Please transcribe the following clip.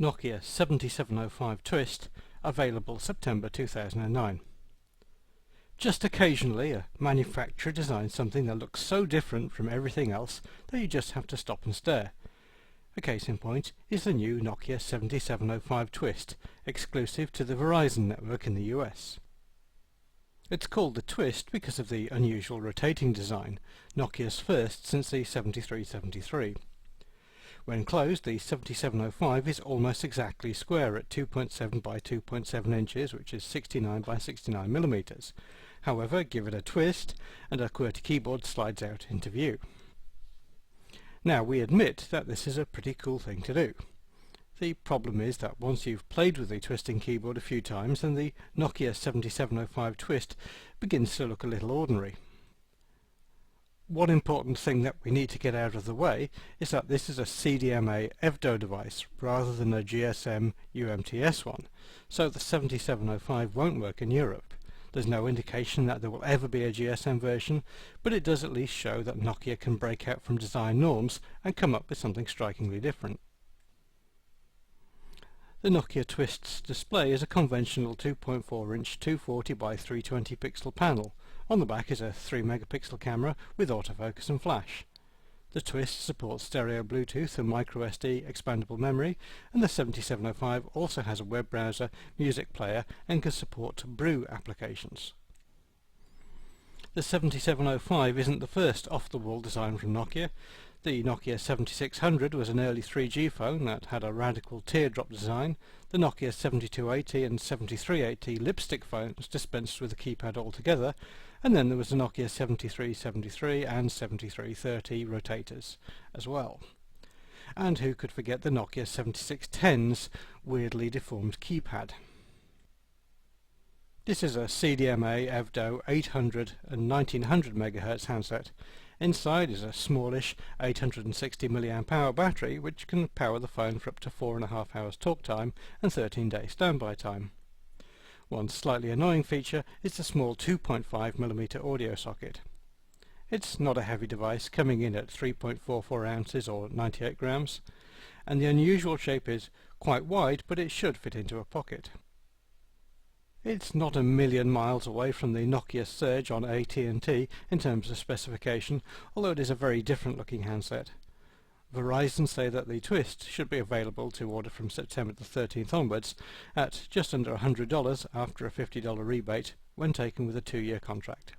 Nokia 7705 Twist, available September 2009. Just occasionally a manufacturer designs something that looks so different from everything else that you just have to stop and stare. A case in point is the new Nokia 7705 Twist, exclusive to the Verizon network in the US. It's called the Twist because of the unusual rotating design, Nokia's first since the 7373. When closed, the 7705 is almost exactly square at 2.7 by 2.7 inches, which is 69 by 69 millimeters. However, give it a twist and a QWERTY keyboard slides out into view. Now, we admit that this is a pretty cool thing to do. The problem is that once you've played with the twisting keyboard a few times, then the Nokia 7705 Twist begins to look a little ordinary. One important thing that we need to get out of the way is that this is a CDMA EVDO device rather than a GSM UMTS one, so the 7705 won't work in Europe. There's no indication that there will ever be a GSM version, but it does at least show that Nokia can break out from design norms and come up with something strikingly different. The Nokia Twist's display is a conventional 2.4-inch 240 by 320 pixel panel. On the back is a 3 megapixel camera with autofocus and flash. The Twist supports stereo Bluetooth and microSD expandable memory, and the 7705 also has a web browser, music player, and can support Brew applications. The 7705 isn't the first off-the-wall design from Nokia. The Nokia 7600 was an early 3G phone that had a radical teardrop design. The Nokia 7280 and 7380 lipstick phones dispensed with a keypad altogether, and then there was the Nokia 7373 and 7330 rotators as well. And who could forget the Nokia 7610's weirdly deformed keypad. This is a CDMA EVDO 800 and 1900 MHz handset. Inside is a smallish 860 mAh battery which can power the phone for up to 4.5 hours talk time and 13 days standby time. One slightly annoying feature is the small 2.5mm audio socket. It's not a heavy device, coming in at 3.44 ounces or 98 grams, and the unusual shape is quite wide, but it should fit into a pocket. It's not a million miles away from the Nokia Surge on AT&T in terms of specification, although it is a very different looking handset. Verizon say that the Twist should be available to order from September the 13th onwards at just under $100 after a $50 rebate when taken with a 2-year contract.